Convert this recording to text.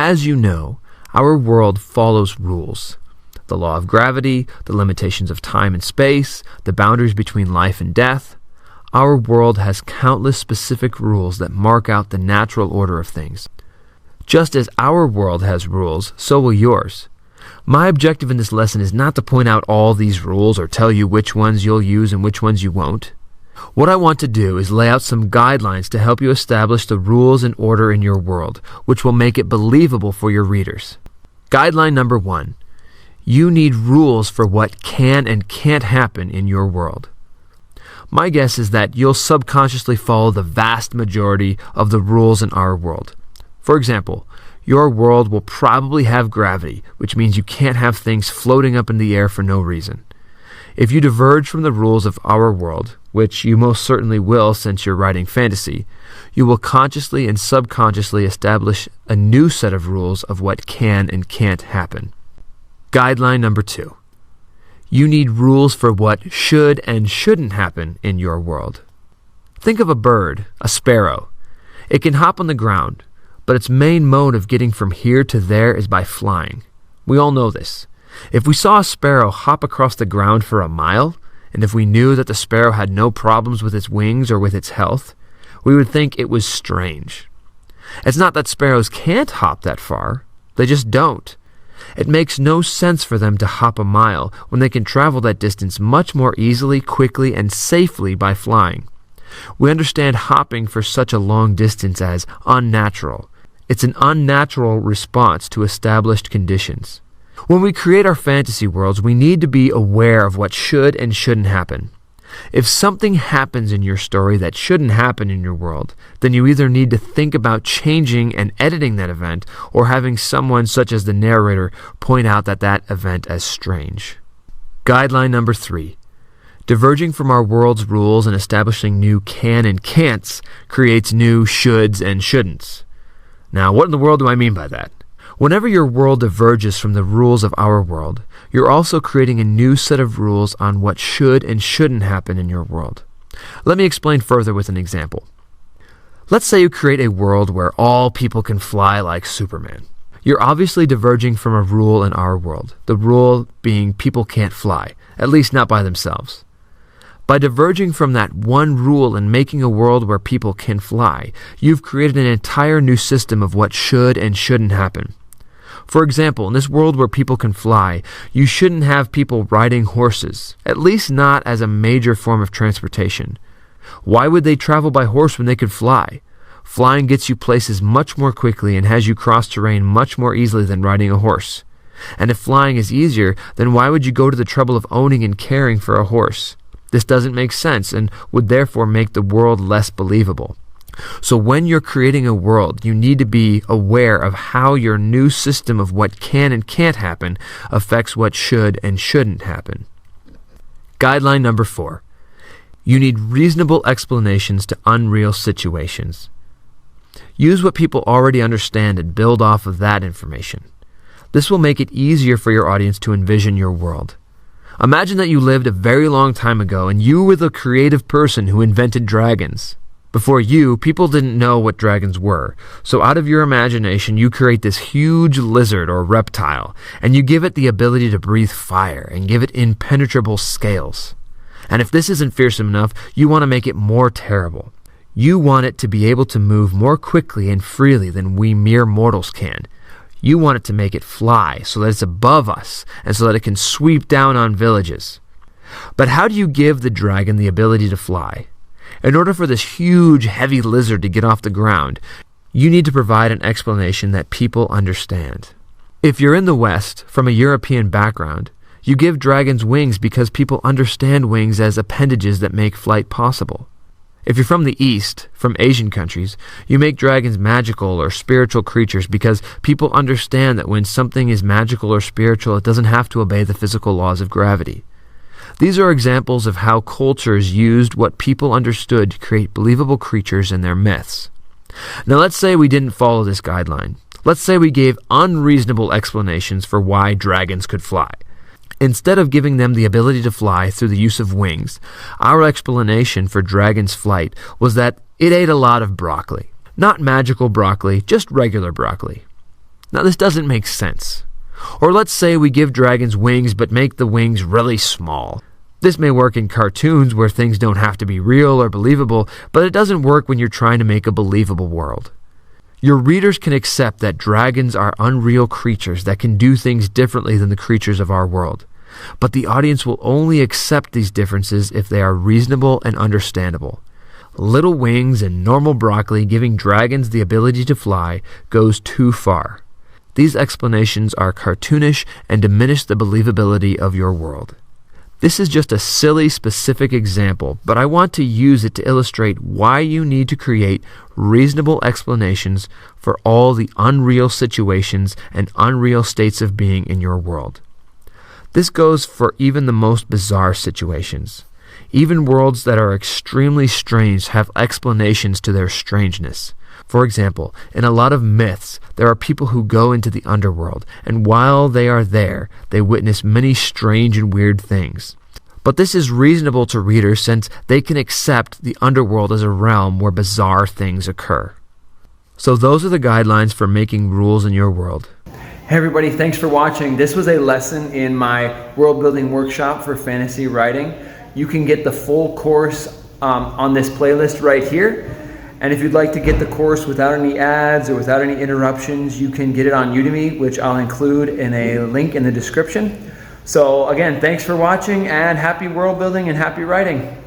As you know, our world follows rules. The law of gravity, the limitations of time and space, the boundaries between life and death. Our world has countless specific rules that mark out the natural order of things. Just as our world has rules, so will yours. My objective in this lesson is not to point out all these rules or tell you which ones you'll use and which ones you won't. What I want to do is lay out some guidelines to help you establish the rules and order in your world, which will make it believable for your readers. Guideline number 1. You need rules for what can and can't happen in your world. My guess is that you'll subconsciously follow the vast majority of the rules in our world. For example, your world will probably have gravity, which means you can't have things floating up in the air for no reason. If you diverge from the rules of our world, which you most certainly will since you're writing fantasy, you will consciously and subconsciously establish a new set of rules of what can and can't happen. Guideline number 2. You need rules for what should and shouldn't happen in your world. Think of a bird, a sparrow. It can hop on the ground, but its main mode of getting from here to there is by flying. We all know this. If we saw a sparrow hop across the ground for a mile, and if we knew that the sparrow had no problems with its wings or with its health, we would think it was strange. It's not that sparrows can't hop that far. They just don't. It makes no sense for them to hop a mile when they can travel that distance much more easily, quickly, and safely by flying. We understand hopping for such a long distance as unnatural. It's an unnatural response to established conditions. When we create our fantasy worlds, we need to be aware of what should and shouldn't happen. If something happens in your story that shouldn't happen in your world, then you either need to think about changing and editing that event or having someone such as the narrator point out that event as strange. Guideline number 3. Diverging from our world's rules and establishing new can and can'ts creates new shoulds and shouldn'ts. Now, what in the world do I mean by that? Whenever your world diverges from the rules of our world, you're also creating a new set of rules on what should and shouldn't happen in your world. Let me explain further with an example. Let's say you create a world where all people can fly like Superman. You're obviously diverging from a rule in our world, the rule being people can't fly, at least not by themselves. By diverging from that one rule and making a world where people can fly, you've created an entire new system of what should and shouldn't happen. For example, in this world where people can fly, you shouldn't have people riding horses, at least not as a major form of transportation. Why would they travel by horse when they could fly? Flying gets you places much more quickly and has you cross terrain much more easily than riding a horse. And if flying is easier, then why would you go to the trouble of owning and caring for a horse? This doesn't make sense and would therefore make the world less believable. So when you're creating a world, you need to be aware of how your new system of what can and can't happen affects what should and shouldn't happen. Guideline number 4. You need reasonable explanations to unreal situations. Use what people already understand and build off of that information. This will make it easier for your audience to envision your world. Imagine that you lived a very long time ago and you were the creative person who invented dragons. Before you, people didn't know what dragons were, so out of your imagination you create this huge lizard or reptile, and you give it the ability to breathe fire and give it impenetrable scales. And if this isn't fearsome enough, you want to make it more terrible. You want it to be able to move more quickly and freely than we mere mortals can. You want it to make it fly so that it's above us and so that it can sweep down on villages. But how do you give the dragon the ability to fly? In order for this huge, heavy lizard to get off the ground, you need to provide an explanation that people understand. If you're in the West, from a European background, you give dragons wings because people understand wings as appendages that make flight possible. If you're from the East, from Asian countries, you make dragons magical or spiritual creatures because people understand that when something is magical or spiritual, it doesn't have to obey the physical laws of gravity. These are examples of how cultures used what people understood to create believable creatures in their myths. Now let's say we didn't follow this guideline. Let's say we gave unreasonable explanations for why dragons could fly. Instead of giving them the ability to fly through the use of wings, our explanation for dragon's flight was that it ate a lot of broccoli. Not magical broccoli, just regular broccoli. Now this doesn't make sense. Or let's say we give dragons wings but make the wings really small. This may work in cartoons where things don't have to be real or believable, but it doesn't work when you're trying to make a believable world. Your readers can accept that dragons are unreal creatures that can do things differently than the creatures of our world. But the audience will only accept these differences if they are reasonable and understandable. Little wings and normal broccoli giving dragons the ability to fly goes too far. These explanations are cartoonish and diminish the believability of your world. This is just a silly, specific example, but I want to use it to illustrate why you need to create reasonable explanations for all the unreal situations and unreal states of being in your world. This goes for even the most bizarre situations. Even worlds that are extremely strange have explanations to their strangeness. For example, in a lot of myths, there are people who go into the underworld, and while they are there, they witness many strange and weird things. But this is reasonable to readers since they can accept the underworld as a realm where bizarre things occur. So those are the guidelines for making rules in your world. Hey everybody, thanks for watching. This was a lesson in my world building workshop for fantasy writing. You can get the full course on this playlist right here. And if you'd like to get the course without any ads or without any interruptions, you can get it on Udemy, which I'll include in a link in the description. So again, thanks for watching and happy world building and happy writing.